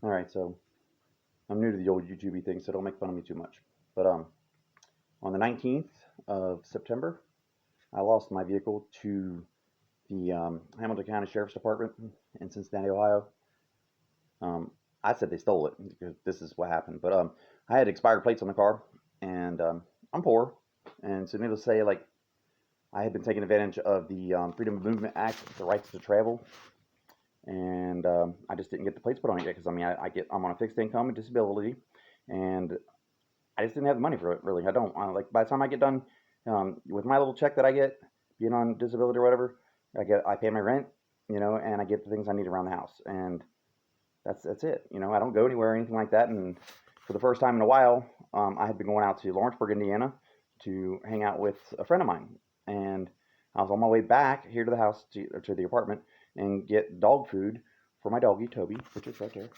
All right, so I'm new to the old YouTube thing, so don't make fun of me too much. But on the 19th of September, I lost my vehicle to the Hamilton County Sheriff's Department in Cincinnati, Ohio. Um, I said they stole it because this is what happened. But I had expired plates on the car, and I'm poor, and so needless to say, like I had been taking advantage of the Freedom of Movement Act, the rights to travel, and I just didn't get the plates put on it yet because I mean I'm on a fixed income and disability, and I just didn't have the money for it. Really, I don't. Like by the time I get done with my little check that I get being on disability or whatever, I pay my rent, and I get the things I need around the house, and that's it. I don't go anywhere or anything like that. And for the first time in a while, I had been going out to Lawrenceburg, Indiana, to hang out with a friend of mine, and I was on my way back here to the house to the apartment and get dog food for my doggy Toby, which is right there.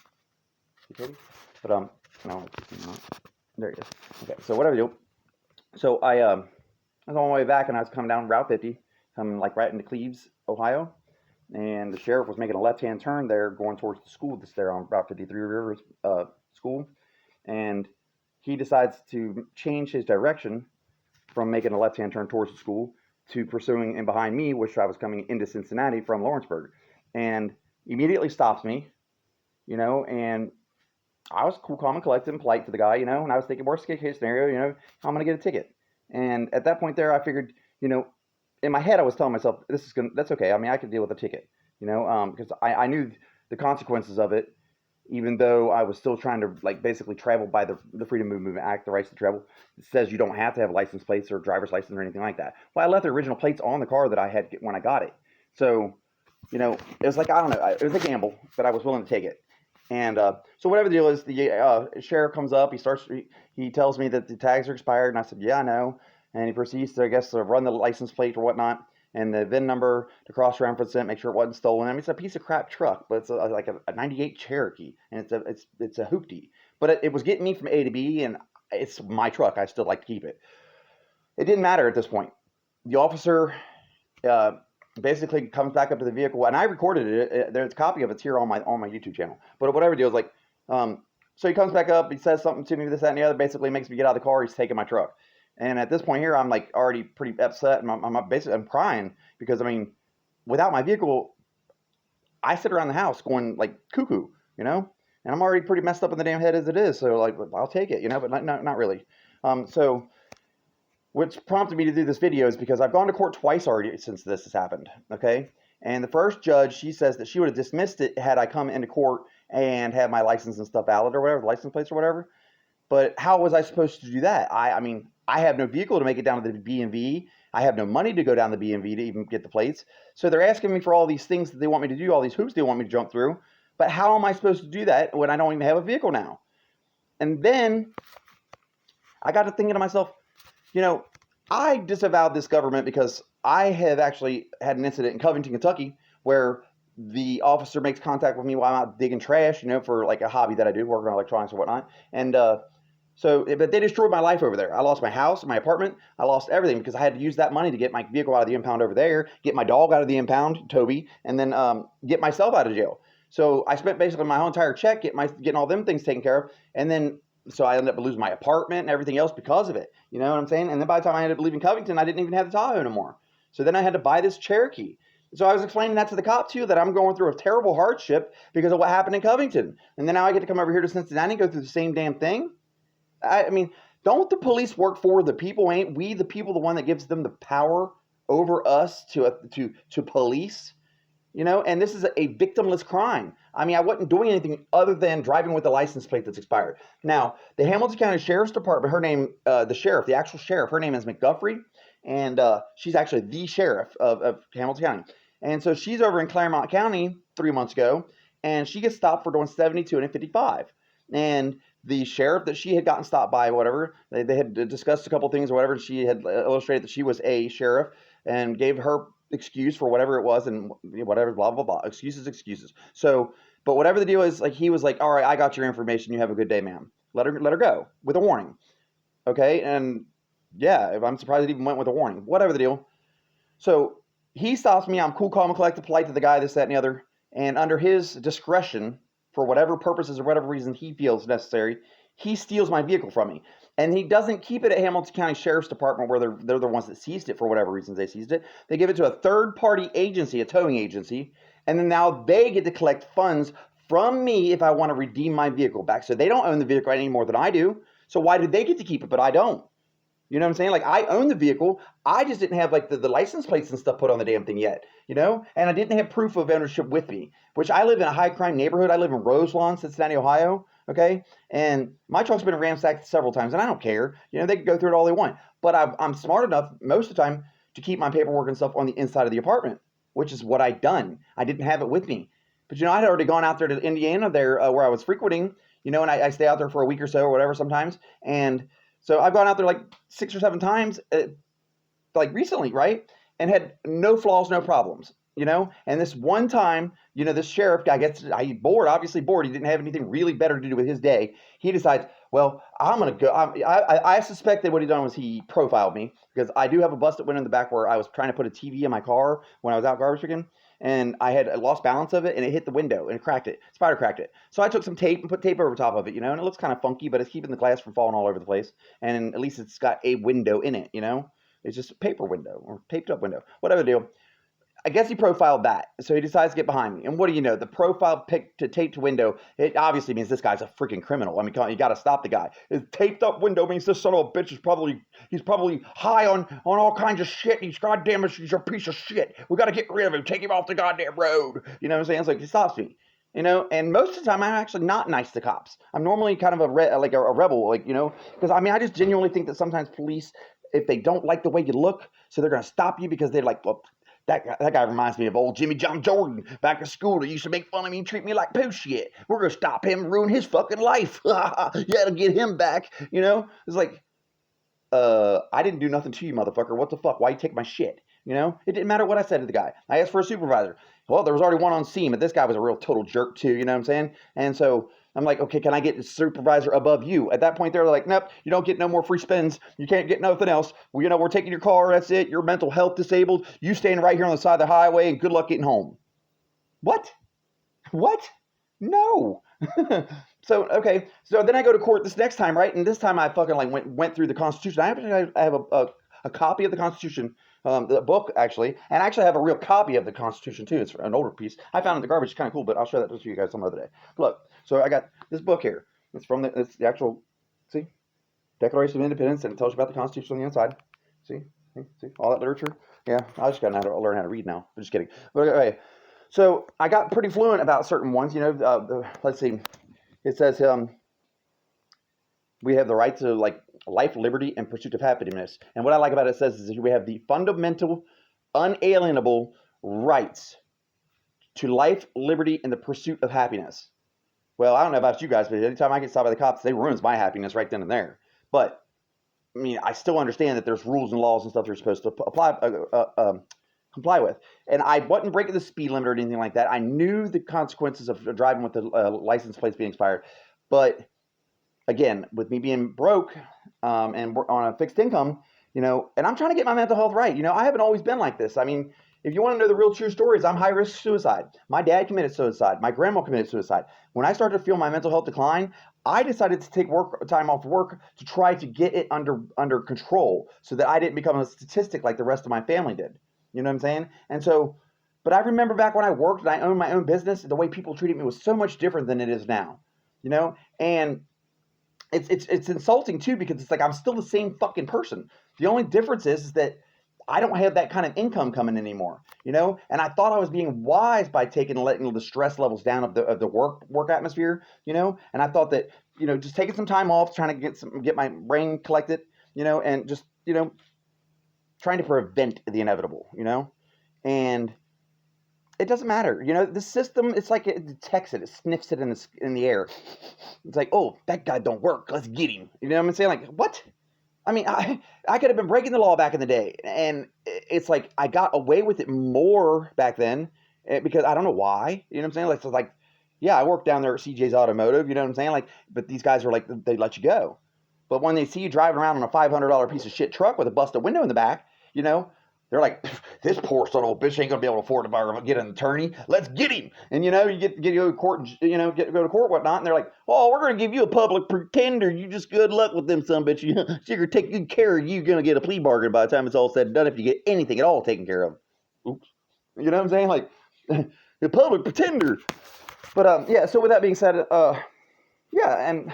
See Toby? But no, it's not. There he is. Okay, so whatever you do. So I was on my way back and I was coming down Route 50, coming like right into Cleves, Ohio, and the sheriff was making a left-hand turn there, going towards the school that's there on Route 53 Rivers School, and he decides to change his direction from making a left-hand turn towards the school to pursuing in behind me, which I was coming into Cincinnati from Lawrenceburg, and immediately stops me, and I was cool, calm, and collected, and polite to the guy, and I was thinking, worst case scenario, how I'm gonna get a ticket. And at that point there, I figured, in my head, I was telling myself, that's okay. I mean, I could deal with a ticket, because I knew the consequences of it, even though I was still trying to like basically travel by the Freedom Movement Act, the rights to travel. It says you don't have to have license plates or driver's license or anything like that. Well, I left the original plates on the car that I had when I got it, so it was like I don't know, it was a gamble, but I was willing to take it. And so whatever the deal is, the sheriff comes up. He tells me that the tags are expired, and I said, yeah, I know. And he proceeds to, I guess, to run the license plate or whatnot, and the VIN number to cross-reference it, make sure it wasn't stolen. I mean, it's a piece of crap truck, but it's like a '98 Cherokee, and it's a hoopty. But it was getting me from A to B, and it's my truck. I still like to keep it. It didn't matter at this point. The officer uh, basically comes back up to the vehicle, and I recorded it. There's a copy of it's here on my YouTube channel. But whatever deal is like, so he comes back up. He says something to me, this, that, and the other. Basically, makes me get out of the car. He's taking my truck. And at this point here, I'm like already pretty upset, and I'm crying because I mean, without my vehicle, I sit around the house going like cuckoo, and I'm already pretty messed up in the damn head as it is. So like, I'll take it, but not really. So what's prompted me to do this video is because I've gone to court twice already since this has happened. Okay, and the first judge, she says that she would have dismissed it had I come into court and had my license and stuff valid or whatever, license plates or whatever. But how was I supposed to do that? I mean, I have no vehicle to make it down to the BMV. I have no money to go down the BMV to even get the plates. So they're asking me for all these things that they want me to do, all these hoops they want me to jump through. But how am I supposed to do that when I don't even have a vehicle now? And then I got to thinking to myself, I disavowed this government because I have actually had an incident in Covington, Kentucky, where the officer makes contact with me while I'm out digging trash, for like a hobby that I do, working on electronics or whatnot. And but they destroyed my life over there. I lost my house, my apartment. I lost everything because I had to use that money to get my vehicle out of the impound over there, get my dog out of the impound, Toby, and then get myself out of jail. So I spent basically my whole entire check getting all them things taken care of, and then so I ended up losing my apartment and everything else because of it. You know what I'm saying? And then by the time I ended up leaving Covington, I didn't even have the Tahoe anymore. So then I had to buy this Cherokee. So I was explaining that to the cop too, that I'm going through a terrible hardship because of what happened in Covington. And then now I get to come over here to Cincinnati and go through the same damn thing. I mean, don't the police work for the people? Ain't we the people the one that gives them the power over us to police? And this is a victimless crime. I mean, I wasn't doing anything other than driving with a license plate that's expired. Now, the Hamilton County Sheriff's Department, her name, the actual sheriff, her name is McGuffrey, and she's actually the sheriff of Hamilton County. And so she's over in Claremont County 3 months ago, and she gets stopped for doing 72 and a 55. And the sheriff that she had gotten stopped by, whatever, they had discussed a couple things or whatever, and she had illustrated that she was a sheriff and gave her excuse for whatever it was and whatever, blah, blah, blah. Excuses. So, but whatever the deal is, like he was like, all right, I got your information. You have a good day, ma'am. Let her go with a warning. Okay. And yeah, I'm surprised it even went with a warning. Whatever the deal. So he stops me. I'm cool, calm, and collected, polite to the guy, this, that, and the other. And under his discretion, for whatever purposes or whatever reason he feels necessary, he steals my vehicle from me. And he doesn't keep it at Hamilton County Sheriff's Department where they're the ones that seized it for whatever reasons they seized it. They give it to a third-party agency, a towing agency, and then now they get to collect funds from me if I want to redeem my vehicle back. So they don't own the vehicle any more than I do. So why do they get to keep it, but I don't? You know what I'm saying? Like, I own the vehicle. I just didn't have, like, the license plates and stuff put on the damn thing yet, you know? And I didn't have proof of ownership with me, which I live in a high-crime neighborhood. I live in Roselawn, Cincinnati, Ohio, okay? And my truck's been ransacked several times, and I don't care. You know, they can go through it all they want. But I'm smart enough most of the time to keep my paperwork and stuff on the inside of the apartment, which is what I'd done. I didn't have it with me. But, you know, I'd already gone out there to Indiana there where I was frequenting, you know, and I stay out there for a week or so or whatever sometimes. And so I've gone out there like 6 or 7 times, like recently, right? And had no flaws, no problems, you know? And this one time, you know, this sheriff guy obviously bored. He didn't have anything really better to do with his day. He decides, well, I'm going to go. I suspect that what he done was he profiled me because I do have a busted window in the back where I was trying to put a TV in my car when I was out garbage picking. And I had lost balance of it, and it hit the window, and it cracked it. Spider cracked it. So I took some tape and put tape over top of it, you know, and it looks kind of funky, but it's keeping the glass from falling all over the place. And at least it's got a window in it, you know. It's just a paper window or taped up window, whatever the deal. I guess he profiled that, so he decides to get behind me. And what do you know? The profile pic to taped window, it obviously means this guy's a freaking criminal. I mean, you got to stop the guy. His taped up window means this son of a bitch is he's probably high on all kinds of shit. He's a piece of shit. We got to get rid of him. Take him off the goddamn road. You know what I'm saying? It's like, he stops me. You know, and most of the time I'm actually not nice to cops. I'm normally kind of a rebel, like, you know, because I mean, I just genuinely think that sometimes police, if they don't like the way you look, so they're going to stop you because they're like, well, that guy reminds me of old Jimmy John Jordan back in school. He used to make fun of me and treat me like poo shit. We're going to stop him and ruin his fucking life. Yeah, to get him back. You know? It's like, I didn't do nothing to you, motherfucker. What the fuck? Why you take my shit? You know? It didn't matter what I said to the guy. I asked for a supervisor. Well, there was already one on scene, but this guy was a real total jerk too. You know what I'm saying? And so I'm like, okay, can I get the supervisor above you? At that point, they're like, nope, you don't get no more free spins. You can't get nothing else. Well, you know, we're taking your car. That's it. You're mental health disabled. You staying right here on the side of the highway, and good luck getting home. What? What? No. So, okay. So then I go to court this next time, right? And this time I fucking like went through the Constitution. I have a copy of the Constitution, the book actually, and I actually have a real copy of the Constitution too. It's an older piece. I found it in the garbage. It's kind of cool, but I'll show that to you guys some other day. Look, so I got this book here. It's the actual, see, Declaration of Independence, and it tells you about the Constitution on the inside. See, all that literature. Yeah, I just got to learn how to read now. I'm just kidding. But okay, so I got pretty fluent about certain ones. You know, let's see. It says we have the right to like life, liberty, and pursuit of happiness. And what I like about it says is we have the fundamental, unalienable rights to life, liberty, and the pursuit of happiness. Well, I don't know about you guys, but anytime I get stopped by the cops, they ruins my happiness right then and there. But I mean, I still understand that there's rules and laws and stuff you're supposed to comply with. And I wasn't breaking the speed limit or anything like that. I knew the consequences of driving with the license plates being expired. But again, with me being broke and on a fixed income, you know, and I'm trying to get my mental health right. You know, I haven't always been like this. I mean, if you want to know the real true stories, I'm high risk suicide. My dad committed suicide. My grandma committed suicide. When I started to feel my mental health decline, I decided to take time off work to try to get it under control so that I didn't become a statistic like the rest of my family did. You know what I'm saying? And so, but I remember back when I worked and I owned my own business, the way people treated me was so much different than it is now. You know, and it's insulting too because it's like I'm still the same fucking person. The only difference is that I don't have that kind of income coming anymore, you know. And I thought I was being wise by letting the stress levels down of the work atmosphere, you know. And I thought that, you know, just taking some time off, trying to get my brain collected, you know, and just, you know, trying to prevent the inevitable, you know. And it doesn't matter, you know. The system, it's like it detects it, it sniffs it in the air. It's like, oh, that guy don't work, let's get him. You know what I'm saying? Like, what? I mean, I could have been breaking the law back in the day, and it's like I got away with it more back then because I don't know why. You know what I'm saying? Like, so like, yeah, I worked down there at CJ's Automotive. You know what I'm saying? Like, but these guys are like, they let you go. But when they see you driving around on a $500 piece of shit truck with a busted window in the back, you know, They're like, this poor son of a bitch ain't gonna be able to afford to get an attorney. Let's get him. And you go to court, and go to court, whatnot. And they're like, oh, we're gonna give you a public pretender. You just good luck with them, son of a bitch. You're gonna take good care of you. You're gonna get a plea bargain by the time it's all said and done. If you get anything at all taken care of. Oops. You know what I'm saying? Like, the public pretender. But yeah. So with that being said, yeah, and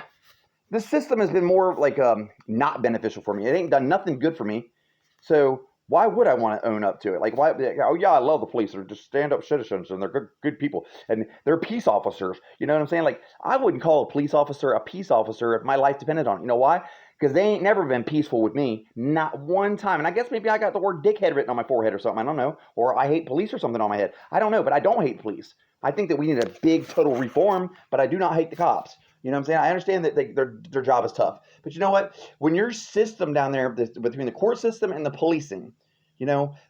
this system has been more like not beneficial for me. It ain't done nothing good for me. So why would I want to own up to it? Like, why? Oh yeah, I love the police. They're just stand-up citizens, and they're good people, and they're peace officers. You know what I'm saying? Like, I wouldn't call a police officer a peace officer if my life depended on it. You know why? Because they ain't never been peaceful with me, not one time. And I guess maybe I got the word dickhead written on my forehead or something. I don't know. Or I hate police or something on my head. I don't know, but I don't hate police. I think that we need a big total reform, but I do not hate the cops. You know what I'm saying? I understand that their job is tough. But you know what? When your system down there, between the court system and the policing,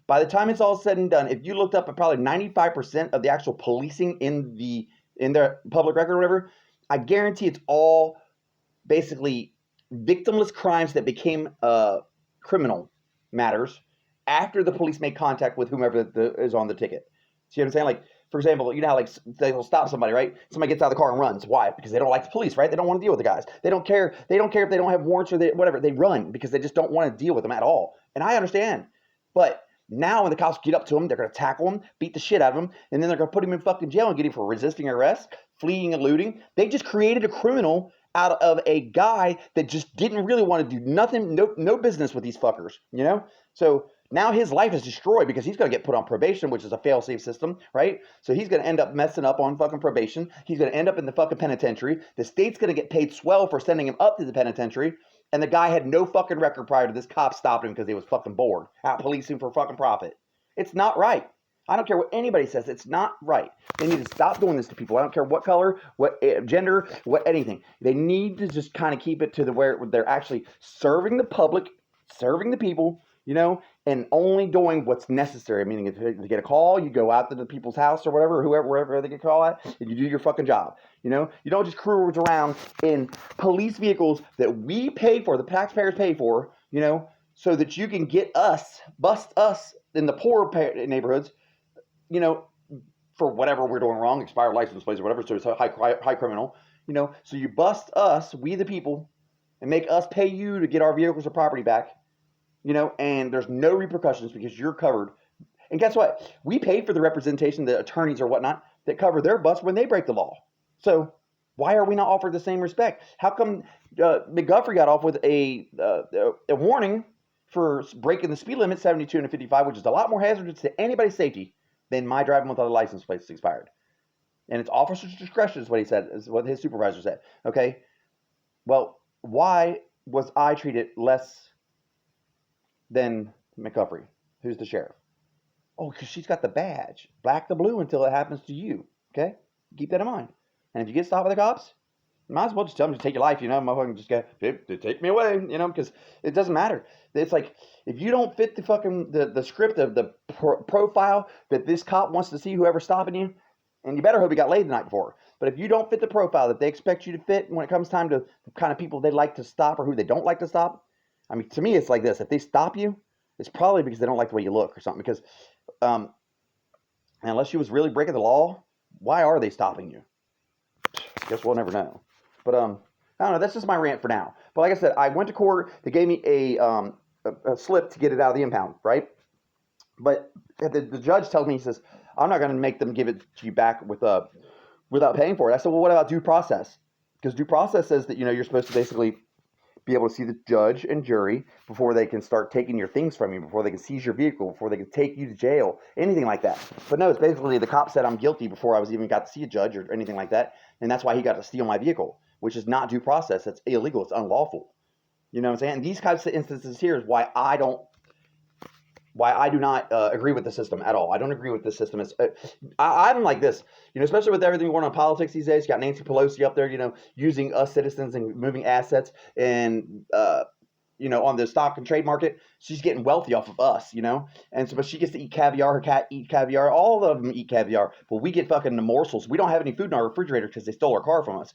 by the time it's all said and done, if you looked up at probably 95% of the actual policing in their public record or whatever, I guarantee it's all basically victimless crimes that became criminal matters after the police made contact with whomever is on the ticket. See what I'm saying? Like, for example, you know how like they'll stop somebody, right? Somebody gets out of the car and runs. Why? Because they don't like the police, right? They don't want to deal with the guys. They don't care. They don't care if they don't have warrants or whatever. They run because they just don't want to deal with them at all. And I understand. But now when the cops get up to them, they're going to tackle them, beat the shit out of them, and then they're going to put him in fucking jail and get him for resisting arrest, fleeing and looting. They just created a criminal out of a guy that just didn't really want to do nothing, no business with these fuckers, So now his life is destroyed because he's going to get put on probation, which is a fail-safe system, right? So he's going to end up messing up on fucking probation. He's going to end up in the fucking penitentiary. The state's going to get paid swell for sending him up to the penitentiary. And the guy had no fucking record prior to this cop stopping him because he was fucking bored, out policing for fucking profit. It's not right. I don't care what anybody says. It's not right. They need to stop doing this to people. I don't care what color, what gender, what anything. They need to just kind of keep it to where they're actually serving the public, serving the people, and only doing what's necessary. Meaning, if you get a call, you go out to the people's house or whatever, wherever they get call at, and you do your fucking job. You don't just cruise around in police vehicles that we pay for, the taxpayers pay for, so that you can bust us in the poor neighborhoods, for whatever we're doing wrong, expired license plates or whatever, so it's a high criminal, so you bust us, we the people, and make us pay you to get our vehicles or property back, and there's no repercussions because you're covered. And guess what? We pay for the representation, the attorneys or whatnot, that cover their butts when they break the law. So why are we not offered the same respect? How come McGuffrey got off with a warning for breaking the speed limit 72 and 55, which is a lot more hazardous to anybody's safety than my driving without a license plate expired? And it's officer's discretion is what he said, is what his supervisor said. Okay? Well, why was I treated less than McGuffrey, who's the sheriff? Oh, because she's got the badge. Black to blue until it happens to you. Okay? Keep that in mind. And if you get stopped by the cops, you might as well just tell them to take your life, motherfucking just go, take me away, because it doesn't matter. It's like, if you don't fit the fucking, the script of the profile that this cop wants to see whoever's stopping you, and you better hope he got laid the night before. But if you don't fit the profile that they expect you to fit when it comes time to the kind of people they like to stop or who they don't like to stop, I mean, to me, it's like this. If they stop you, it's probably because they don't like the way you look or something. Because unless you was really breaking the law, why are they stopping you? Guess we'll never know. But I don't know. That's just my rant for now. But like I said, I went to court. They gave me a slip to get it out of the impound, right? But the judge tells me, he says, I'm not going to make them give it to you back without paying for it. I said, well, what about due process? Because due process says that you're supposed to basically be able to see the judge and jury before they can start taking your things from you, before they can seize your vehicle, before they can take you to jail, anything like that. But no, it's basically the cop said I'm guilty before I was even got to see a judge or anything like that, and that's why he got to steal my vehicle, which is not due process. That's illegal. It's unlawful. You know what I'm saying? And these kinds of instances here is why I do not agree with the system at all. I don't agree with the system. I'm like this, especially with everything going on in politics these days. You got Nancy Pelosi up there, using us citizens and moving assets and, on the stock and trade market. She's getting wealthy off of us, and so, but she gets to eat caviar. Her cat eats caviar. All of them eat caviar, but we get fucking the morsels. We don't have any food in our refrigerator because they stole our car from us.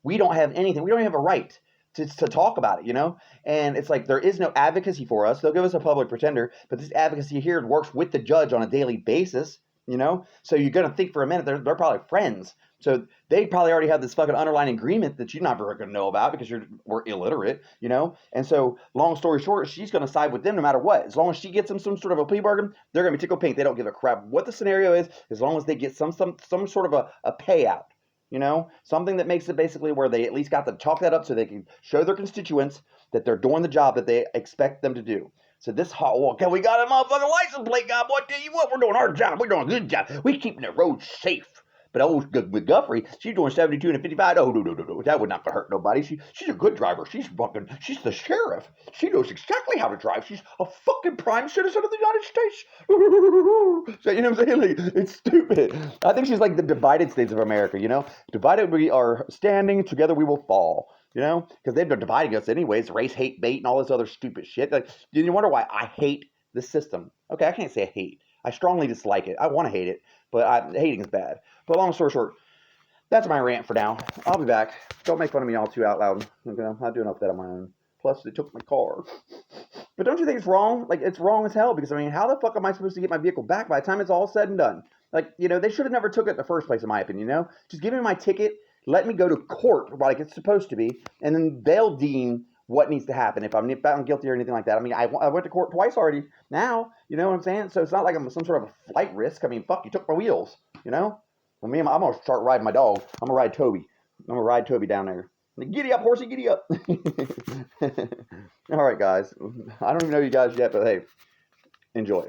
We don't have anything. We don't have a right. to talk about it, you know? And it's like there is no advocacy for us. They'll give us a public pretender, but this advocacy here works with the judge on a daily basis, you know? So you're going to think for a minute they're probably friends. So they probably already have this fucking underlying agreement that you're not going to know about because we're illiterate, you know? And so long story short, she's going to side with them no matter what. As long as she gets them some sort of a plea bargain, they're going to be tickled pink. They don't give a crap what the scenario is, as long as they get some sort of a payout. You know, something that makes it basically where they at least got to chalk that up so they can show their constituents that they're doing the job that they expect them to do. So this hot wall, okay, we got a motherfucking license plate, guy. What do you want? We're doing our job. We're doing a good job. We're keeping the road safe. But old McGuffrey, she's doing 72 and 55. No. That would not hurt nobody. She's a good driver. She's the sheriff. She knows exactly how to drive. She's a fucking prime citizen of the United States. So, you know what I'm saying? Like, it's stupid. I think she's like the divided states of America, you know? Divided we are standing, together we will fall. You know? Because they've been dividing us anyways. Race, hate, bait, and all this other stupid shit. Like, you wonder why I hate the system. Okay, I can't say I hate. I strongly dislike it. I want to hate it, but hating is bad. But long story short, that's my rant for now. I'll be back. Don't make fun of me all too out loud. Okay? I do enough of that on my own. Plus, they took my car. But don't you think it's wrong? Like, it's wrong as hell because, I mean, how the fuck am I supposed to get my vehicle back by the time it's all said and done? Like, you know, they should have never took it in the first place, in my opinion, you know? Just give me my ticket, let me go to court like it's supposed to be, and then they'll deem what needs to happen if I'm guilty or anything like that. I mean, I went to court twice already now, you know what I'm saying? So it's not like I'm some sort of a flight risk. I mean, fuck, you took my wheels, you know? Well, I'm going to start riding my dog. I'm going to ride Toby. I'm going to ride Toby down there. Giddy up, horsey, giddy up. All right, guys. I don't even know you guys yet, but hey, enjoy.